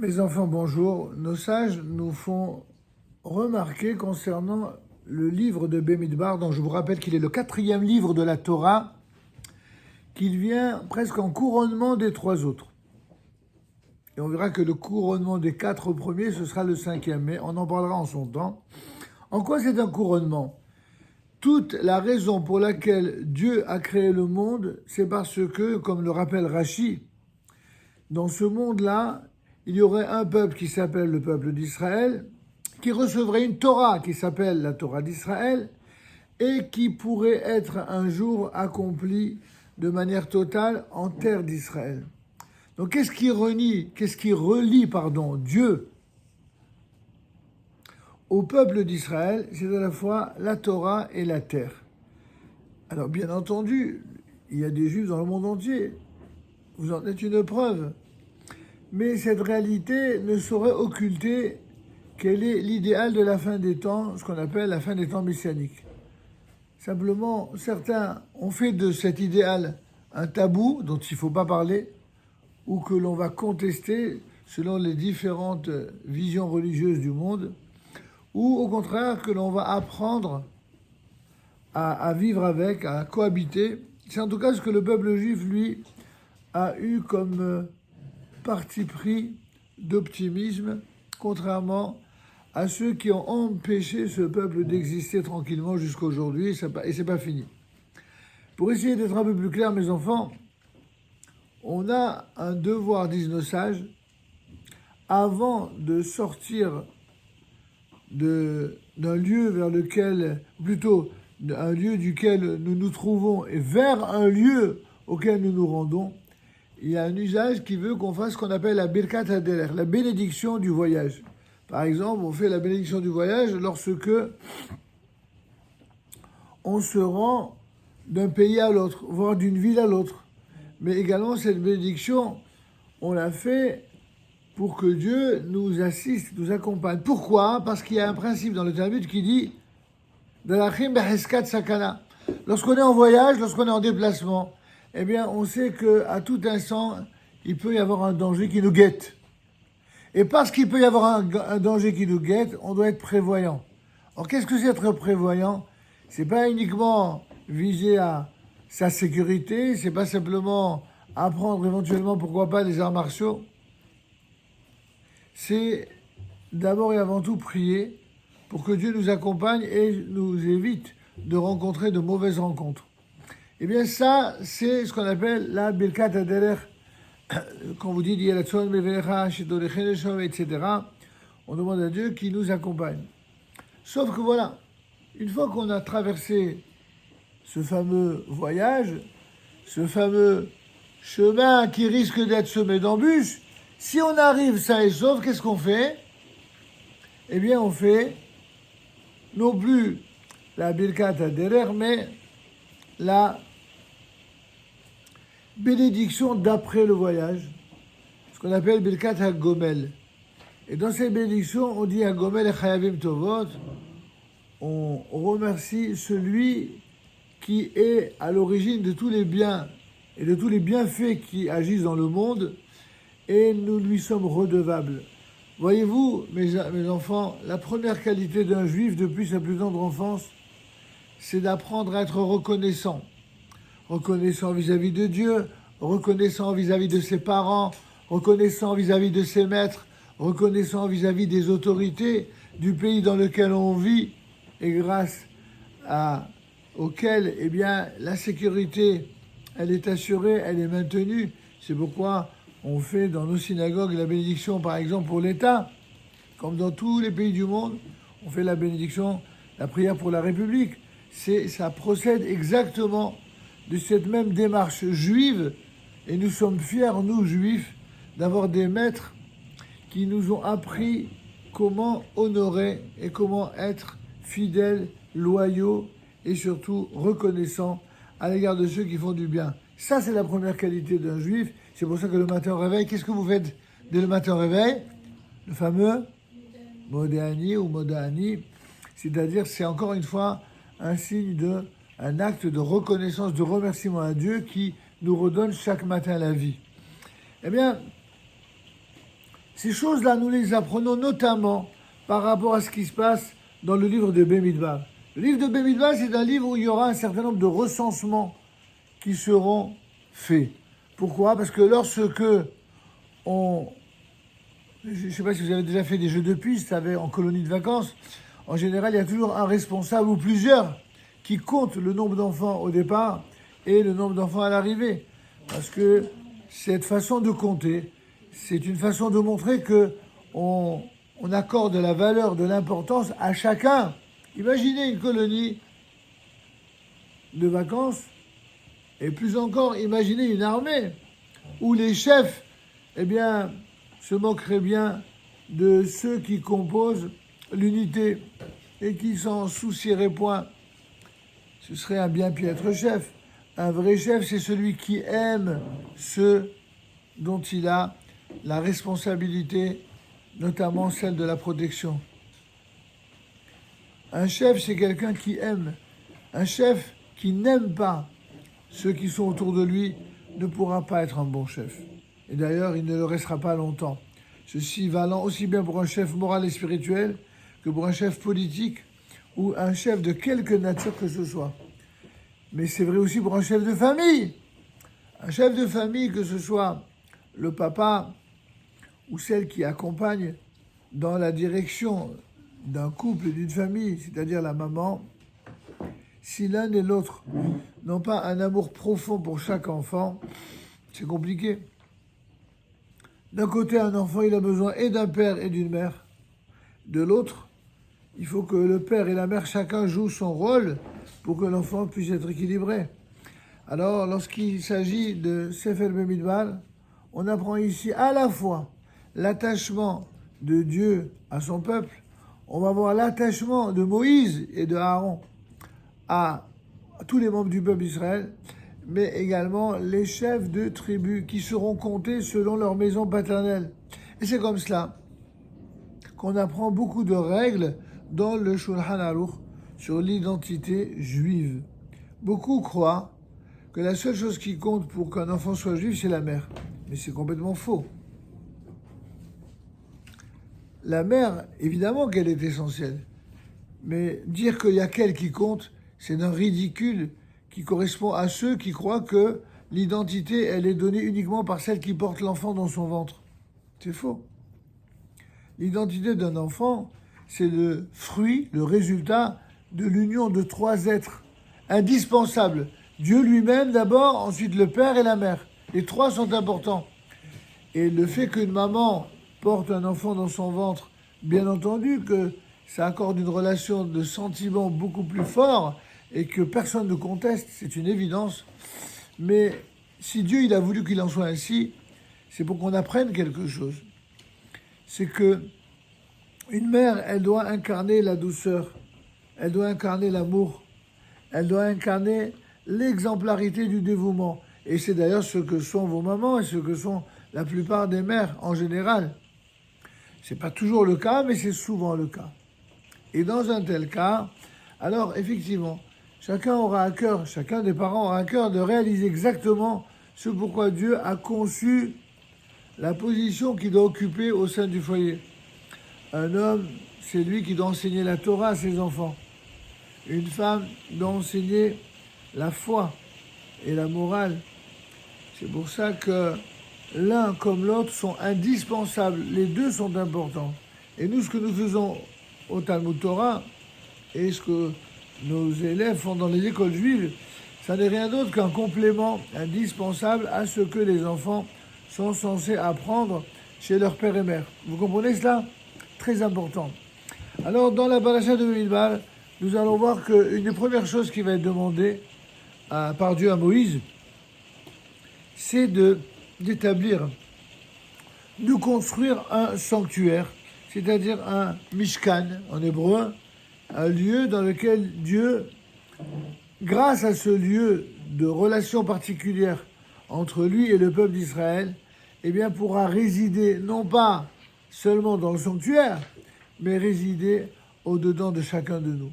Mes enfants, bonjour. Nos sages nous font remarquer concernant le livre de Bemidbar, dont je vous rappelle qu'il est le 4e livre de la Torah, qu'il vient presque en couronnement des 3 autres. Et on verra que le couronnement des 4 premiers, ce sera le 5e, mais on en parlera en son temps. En quoi c'est un couronnement ? Toute la raison pour laquelle Dieu a créé le monde, c'est parce que, comme le rappelle Rashi, dans ce monde-là, il y aurait un peuple qui s'appelle le peuple d'Israël, qui recevrait une Torah qui s'appelle la Torah d'Israël, et qui pourrait être un jour accomplie de manière totale en terre d'Israël. Donc qu'est-ce qui relie Dieu au peuple d'Israël? C'est à la fois la Torah et la terre. Alors bien entendu, il y a des Juifs dans le monde entier. Vous en êtes une preuve. Mais cette réalité ne saurait occulter quel est l'idéal de la fin des temps, ce qu'on appelle la fin des temps messianiques. Simplement, certains ont fait de cet idéal un tabou dont il ne faut pas parler, ou que l'on va contester selon les différentes visions religieuses du monde, ou au contraire que l'on va apprendre à vivre avec, à cohabiter. C'est en tout cas ce que le peuple juif, lui, a eu comme parti pris d'optimisme, contrairement à ceux qui ont empêché ce peuple d'exister tranquillement jusqu'à aujourd'hui, et c'est pas fini. Pour essayer d'être un peu plus clair, mes enfants, on a un devoir, disent nos sages, avant de sortir d'un lieu vers lequel, plutôt un lieu duquel nous nous trouvons et vers un lieu auquel nous nous rendons, il y a un usage qui veut qu'on fasse ce qu'on appelle la Birkat HaDerech, la bénédiction du voyage. Par exemple, on fait la bénédiction du voyage lorsque on se rend d'un pays à l'autre, voire d'une ville à l'autre. Mais également, cette bénédiction, on l'a fait pour que Dieu nous assiste, nous accompagne. Pourquoi ? Parce qu'il y a un principe dans le Talmud qui dit « Dalachim beheskat sakana ». Lorsqu'on est en voyage, lorsqu'on est en déplacement, eh bien, on sait qu'à tout instant, il peut y avoir un danger qui nous guette. Et parce qu'il peut y avoir un danger qui nous guette, on doit être prévoyant. Alors, qu'est-ce que c'est être prévoyant ? C'est pas uniquement viser à sa sécurité, c'est pas simplement apprendre éventuellement, pourquoi pas, des arts martiaux. C'est d'abord et avant tout prier pour que Dieu nous accompagne et nous évite de rencontrer de mauvaises rencontres. Eh bien, ça, c'est ce qu'on appelle la Birkat HaDerech. Quand vous dites etc., on demande à Dieu qui nous accompagne. Sauf que voilà, une fois qu'on a traversé ce fameux voyage, ce fameux chemin qui risque d'être semé d'embûches, si on arrive sain et sauf, qu'est-ce qu'on fait ? Eh bien, on fait non plus la Birkat HaDerech, mais la bénédiction d'après le voyage, ce qu'on appelle Birkat HaGomel. Et dans cette bénédiction, on dit HaGomel et Chayavim Tovot, on remercie celui qui est à l'origine de tous les biens et de tous les bienfaits qui agissent dans le monde, et nous lui sommes redevables. Voyez-vous, mes enfants, la première qualité d'un juif depuis sa plus tendre enfance, c'est d'apprendre à être reconnaissant. Reconnaissant vis-à-vis de Dieu, reconnaissant vis-à-vis de ses parents, reconnaissant vis-à-vis de ses maîtres, reconnaissant vis-à-vis des autorités du pays dans lequel on vit et grâce auquel, eh bien, la sécurité, elle est assurée, elle est maintenue. C'est pourquoi on fait dans nos synagogues la bénédiction, par exemple, pour l'État, comme dans tous les pays du monde, on fait la bénédiction, la prière pour la République. Ça procède exactement de cette même démarche juive, et nous sommes fiers, nous juifs, d'avoir des maîtres qui nous ont appris comment honorer et comment être fidèles, loyaux et surtout reconnaissants à l'égard de ceux qui font du bien. Ça, c'est la première qualité d'un juif. C'est pour ça que le matin au réveil, qu'est-ce que vous faites dès le matin au réveil ? Le fameux Modéani ou Modéani, c'est-à-dire c'est encore une fois un signe un acte de reconnaissance, de remerciement à Dieu qui nous redonne chaque matin la vie. Eh bien, Ces choses-là, nous les apprenons notamment par rapport à ce qui se passe dans le livre de Bemidbar. Le livre de Bemidbar, c'est un livre où il y aura un certain nombre de recensements qui seront faits. Pourquoi? Parce que lorsque je ne sais pas si vous avez déjà fait des jeux de piste en colonie de vacances, en général, il y a toujours un responsable ou plusieurs qui comptent le nombre d'enfants au départ et le nombre d'enfants à l'arrivée. Parce que cette façon de compter, c'est une façon de montrer qu'on accorde la valeur, de l'importance à chacun. Imaginez une colonie de vacances, et plus encore, imaginez une armée où les chefs, se moqueraient bien de ceux qui composent l'unité et qui s'en soucieraient point. Ce serait un bien piètre chef. Un vrai chef, c'est celui qui aime ceux dont il a la responsabilité, notamment celle de la protection. Un chef, c'est quelqu'un qui aime. Un chef qui n'aime pas ceux qui sont autour de lui ne pourra pas être un bon chef. Et d'ailleurs, il ne le restera pas longtemps. Ceci valant aussi bien pour un chef moral et spirituel que pour un chef politique ou un chef de quelque nature que ce soit. Mais c'est vrai aussi pour un chef de famille. Un chef de famille, que ce soit le papa ou celle qui accompagne dans la direction d'un couple, d'une famille, c'est-à-dire la maman, si l'un et l'autre n'ont pas un amour profond pour chaque enfant, c'est compliqué. D'un côté, un enfant, il a besoin et d'un père et d'une mère. De l'autre, il faut que le père et la mère, chacun joue son rôle pour que l'enfant puisse être équilibré. Alors, lorsqu'il s'agit de Sefer Bemidbar, on apprend ici à la fois l'attachement de Dieu à son peuple, on va voir l'attachement de Moïse et de Aaron à tous les membres du peuple d'Israël, mais également les chefs de tribus qui seront comptés selon leur maison paternelle. Et c'est comme cela qu'on apprend beaucoup de règles dans le Shulchan Aruch sur l'identité juive. Beaucoup croient que la seule chose qui compte pour qu'un enfant soit juif, c'est la mère. Mais c'est complètement faux. La mère, évidemment qu'elle est essentielle. Mais dire qu'il y a qu'elle qui compte, c'est d'un ridicule qui correspond à ceux qui croient que l'identité, elle est donnée uniquement par celle qui porte l'enfant dans son ventre. C'est faux. L'identité d'un enfant, c'est le fruit, le résultat de l'union de trois êtres indispensables. Dieu lui-même d'abord, ensuite le père et la mère. Les trois sont importants. Et le fait qu'une maman porte un enfant dans son ventre, bien entendu que ça accorde une relation de sentiment beaucoup plus fort et que personne ne conteste, c'est une évidence. Mais si Dieu il a voulu qu'il en soit ainsi, c'est pour qu'on apprenne quelque chose. C'est que une mère, elle doit incarner la douceur, elle doit incarner l'amour, elle doit incarner l'exemplarité du dévouement. Et c'est d'ailleurs ce que sont vos mamans et ce que sont la plupart des mères en général. C'est pas toujours le cas, mais c'est souvent le cas. Et dans un tel cas, alors effectivement, chacun des parents aura à cœur de réaliser exactement ce pourquoi Dieu a conçu la position qu'il doit occuper au sein du foyer. Un homme, c'est lui qui doit enseigner la Torah à ses enfants. Une femme doit enseigner la foi et la morale. C'est pour ça que l'un comme l'autre sont indispensables. Les deux sont importants. Et nous, ce que nous faisons au Talmud Torah et ce que nos élèves font dans les écoles juives, ça n'est rien d'autre qu'un complément indispensable à ce que les enfants sont censés apprendre chez leur père et mère. Vous comprenez cela? Très important. Alors, dans la paracha de Bemidbar, nous allons voir qu'une des premières choses qui va être demandée par Dieu à Moïse, c'est d'établir, de construire un sanctuaire, c'est-à-dire un mishkan en hébreu, un lieu dans lequel Dieu, grâce à ce lieu de relation particulière entre lui et le peuple d'Israël, pourra résider non pas seulement dans le sanctuaire, mais résider au-dedans de chacun de nous.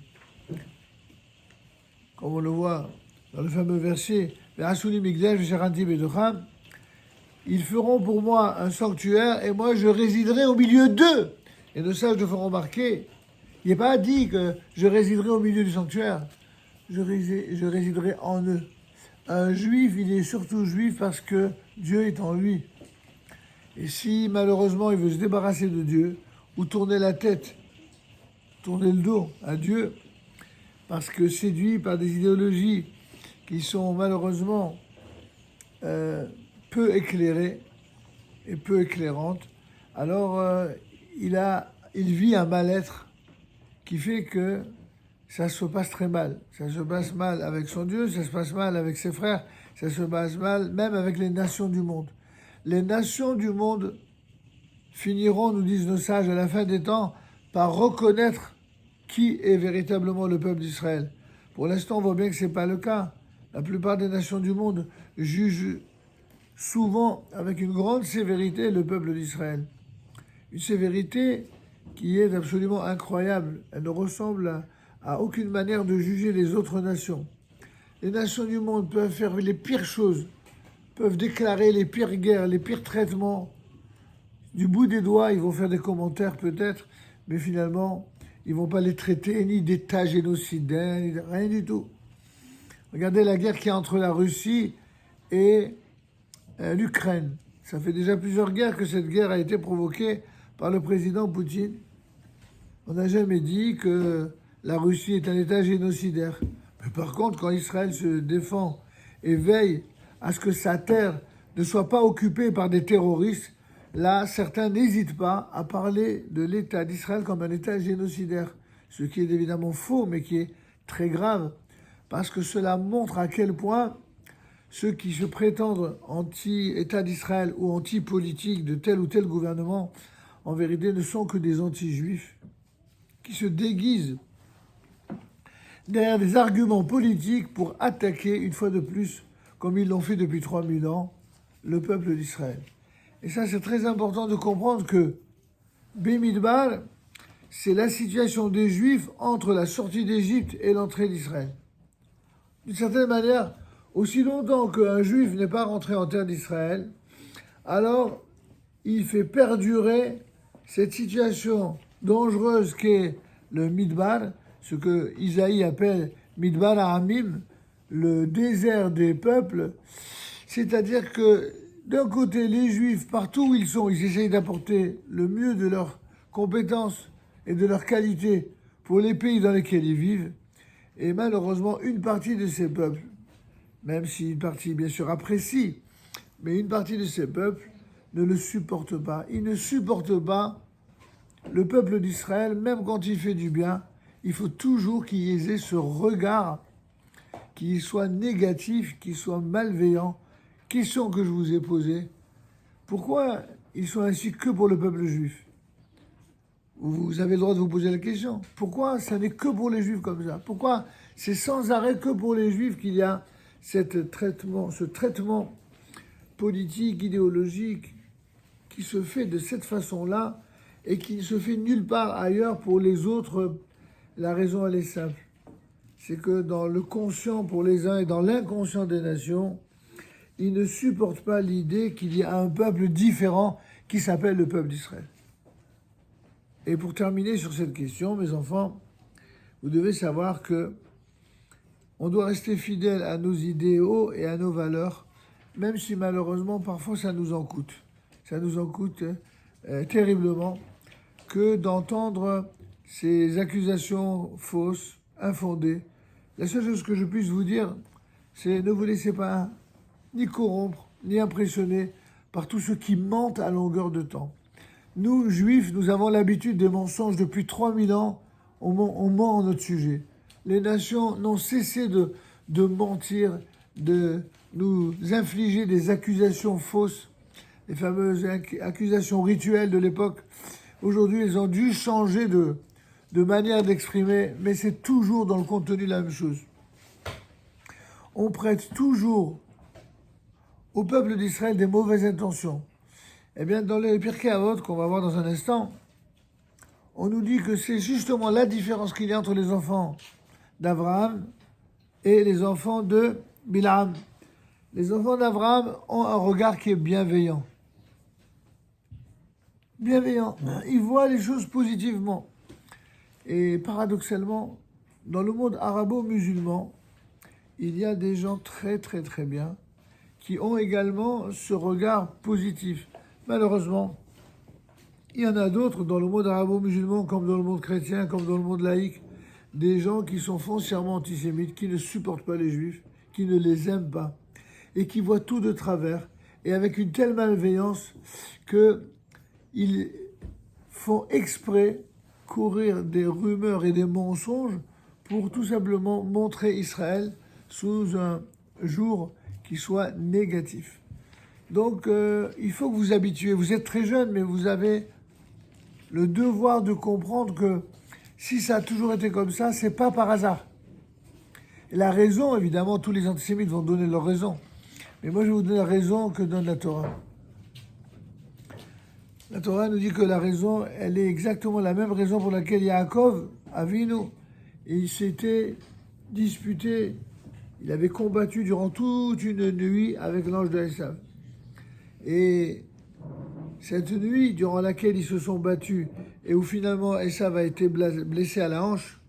Comme on le voit dans le fameux verset, ils feront pour moi un sanctuaire et moi je résiderai au milieu d'eux. Et nos sages le font remarquer. Il n'est pas dit que je résiderai au milieu du sanctuaire. Je résiderai en eux. Un juif, il est surtout juif parce que Dieu est en lui. Et si malheureusement il veut se débarrasser de Dieu ou tourner la tête, tourner le dos à Dieu, parce que séduit par des idéologies qui sont malheureusement peu éclairées et peu éclairantes, alors il vit un mal-être qui fait que ça se passe très mal. Ça se passe mal avec son Dieu, ça se passe mal avec ses frères, ça se passe mal même avec les nations du monde. Les nations du monde finiront, nous disent nos sages, à la fin des temps, par reconnaître qui est véritablement le peuple d'Israël. Pour l'instant, on voit bien que ce n'est pas le cas. La plupart des nations du monde jugent souvent avec une grande sévérité le peuple d'Israël. Une sévérité qui est absolument incroyable. Elle ne ressemble à aucune manière de juger les autres nations. Les nations du monde peuvent faire les pires choses, peuvent déclarer les pires guerres, les pires traitements. Du bout des doigts, ils vont faire des commentaires peut-être, mais finalement, ils ne vont pas les traiter ni d'État génocidaire, ni de rien du tout. Regardez la guerre qu'il y a entre la Russie et l'Ukraine. Ça fait déjà plusieurs guerres que cette guerre a été provoquée par le président Poutine. On n'a jamais dit que la Russie est un État génocidaire. Mais par contre, quand Israël se défend et veille à ce que sa terre ne soit pas occupée par des terroristes, là, certains n'hésitent pas à parler de l'État d'Israël comme un État génocidaire. Ce qui est évidemment faux, mais qui est très grave, parce que cela montre à quel point ceux qui se prétendent anti-État d'Israël ou anti-politique de tel ou tel gouvernement, en vérité, ne sont que des anti-juifs qui se déguisent derrière des arguments politiques pour attaquer, une fois de plus, comme ils l'ont fait depuis 3000 ans, le peuple d'Israël. Et ça, c'est très important de comprendre que Bemidbar, c'est la situation des Juifs entre la sortie d'Égypte et l'entrée d'Israël. D'une certaine manière, aussi longtemps qu'un Juif n'est pas rentré en terre d'Israël, alors il fait perdurer cette situation dangereuse qu'est le Midbar, ce que Isaïe appelle Midbar Ha'amim, le désert des peuples, c'est-à-dire que d'un côté, les Juifs, partout où ils sont, ils essayent d'apporter le mieux de leurs compétences et de leurs qualités pour les pays dans lesquels ils vivent, et malheureusement, une partie de ces peuples, même si une partie, bien sûr, apprécie, mais une partie de ces peuples ne le supporte pas. Ils ne supportent pas le peuple d'Israël, même quand il fait du bien. Il faut toujours qu'ils aient ce regard qui soit négatif, qui soit malveillant. Question que je vous ai posée. Pourquoi ils sont ainsi que pour le peuple juif? Vous avez le droit de vous poser la question. Pourquoi ça n'est que pour les juifs comme ça? Pourquoi c'est sans arrêt que pour les juifs qu'il y a ce traitement politique, idéologique, qui se fait de cette façon-là et qui ne se fait nulle part ailleurs pour les autres? La raison, elle est simple. C'est que dans le conscient pour les uns et dans l'inconscient des nations, ils ne supportent pas l'idée qu'il y a un peuple différent qui s'appelle le peuple d'Israël. Et pour terminer sur cette question, mes enfants, vous devez savoir que on doit rester fidèle à nos idéaux et à nos valeurs, même si malheureusement parfois ça nous en coûte. Ça nous en coûte terriblement que d'entendre ces accusations fausses, infondées. La seule chose que je puisse vous dire, c'est ne vous laissez pas ni corrompre, ni impressionner par tous ceux qui mentent à longueur de temps. Nous, Juifs, nous avons l'habitude des mensonges depuis 3000 ans. On ment en notre sujet. Les nations n'ont cessé de mentir, de nous infliger des accusations fausses, les fameuses accusations rituelles de l'époque. Aujourd'hui, elles ont dû changer de manière d'exprimer, mais c'est toujours dans le contenu la même chose. On prête toujours au peuple d'Israël des mauvaises intentions. Eh bien, dans les Pirkei Avot, qu'on va voir dans un instant, on nous dit que c'est justement la différence qu'il y a entre les enfants d'Abraham et les enfants de Bilam. Les enfants d'Abraham ont un regard qui est bienveillant. Bienveillant. Ils voient les choses positivement. Et paradoxalement, dans le monde arabo-musulman, il y a des gens très très très bien qui ont également ce regard positif. Malheureusement, il y en a d'autres dans le monde arabo-musulman, comme dans le monde chrétien, comme dans le monde laïque, des gens qui sont foncièrement antisémites, qui ne supportent pas les juifs, qui ne les aiment pas, et qui voient tout de travers, et avec une telle malveillance qu'ils font exprès courir des rumeurs et des mensonges pour tout simplement montrer Israël sous un jour qui soit négatif. Donc, il faut que vous vous habituez. Vous êtes très jeune, mais vous avez le devoir de comprendre que si ça a toujours été comme ça, c'est pas par hasard. Et la raison, évidemment, tous les antisémites vont donner leur raison. Mais moi, je vais vous donner la raison que donne la Torah. La Torah nous dit que la raison, elle est exactement la même raison pour laquelle Yaakov, Avinu, et il s'était disputé, il avait combattu durant toute une nuit avec l'ange de Esav. Et cette nuit, durant laquelle ils se sont battus, et où finalement Esav a été blessé à la hanche,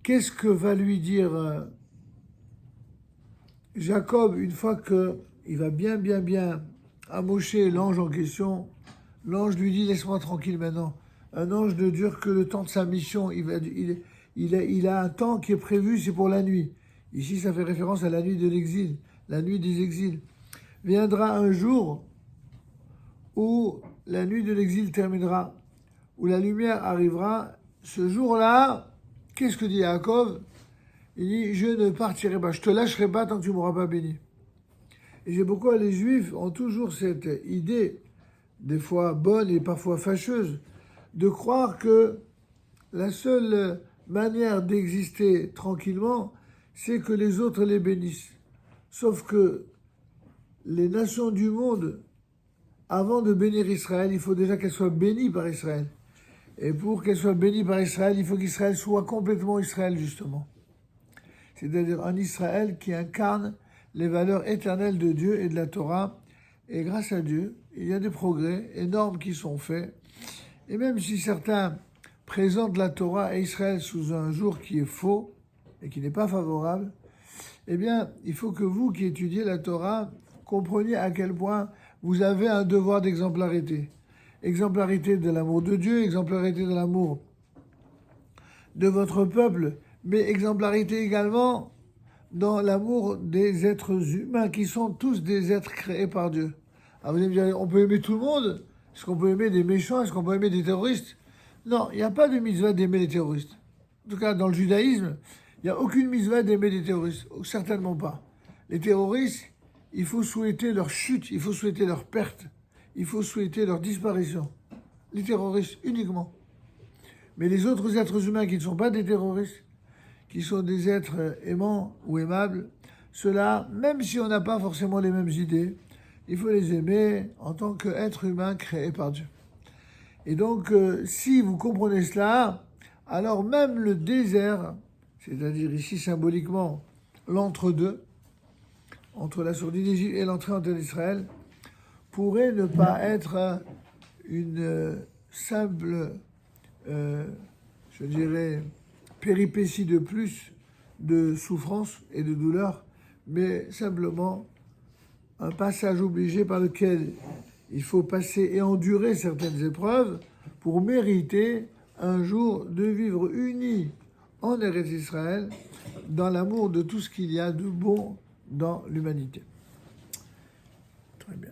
qu'est-ce que va lui dire Jacob une fois qu'il va bien amocher l'ange en question? L'ange lui dit: laisse-moi tranquille maintenant. Un ange ne dure que le temps de sa mission. Il a un temps qui est prévu, c'est pour la nuit. Ici, ça fait référence à la nuit de l'exil, la nuit des exils. Viendra un jour où la nuit de l'exil terminera, où la lumière arrivera. Ce jour-là, qu'est-ce que dit Yaakov? Il dit: je ne partirai pas, je te lâcherai pas tant que tu ne m'auras pas béni. Et j'ai pourquoi les Juifs ont toujours cette idée, des fois bonne et parfois fâcheuse, de croire que la seule manière d'exister tranquillement, c'est que les autres les bénissent. Sauf que les nations du monde, avant de bénir Israël, il faut déjà qu'elles soient bénies par Israël. Et pour qu'elles soient bénies par Israël, il faut qu'Israël soit complètement Israël, justement. C'est-à-dire un Israël qui incarne les valeurs éternelles de Dieu et de la Torah. Et grâce à Dieu, il y a des progrès énormes qui sont faits. Et même si certains présentent la Torah et Israël sous un jour qui est faux et qui n'est pas favorable, eh bien, il faut que vous qui étudiez la Torah compreniez à quel point vous avez un devoir d'exemplarité. Exemplarité de l'amour de Dieu, exemplarité de l'amour de votre peuple, mais exemplarité également dans l'amour des êtres humains qui sont tous des êtres créés par Dieu. Alors vous allez me dire: on peut aimer tout le monde? Est-ce qu'on peut aimer des méchants? Est-ce qu'on peut aimer des terroristes? Non, il n'y a pas de mitzvah d'aimer les terroristes. En tout cas, dans le judaïsme, il n'y a aucune mitzvah d'aimer des terroristes. Certainement pas. Les terroristes, il faut souhaiter leur chute, il faut souhaiter leur perte, il faut souhaiter leur disparition. Les terroristes uniquement. Mais les autres êtres humains qui ne sont pas des terroristes, qui sont des êtres aimants ou aimables, ceux-là, même si on n'a pas forcément les mêmes idées, il faut les aimer en tant qu'êtres humains créés par Dieu. Et donc, si vous comprenez cela, alors même le désert, c'est-à-dire ici symboliquement l'entre-deux, entre la sortie d'Égypte et l'entrée en terre d'Israël, pourrait ne pas être une simple, je dirais, péripétie de plus de souffrance et de douleur, mais simplement un passage obligé par lequel il faut passer et endurer certaines épreuves pour mériter un jour de vivre unis en Eretz Israël dans l'amour de tout ce qu'il y a de bon dans l'humanité. Très bien.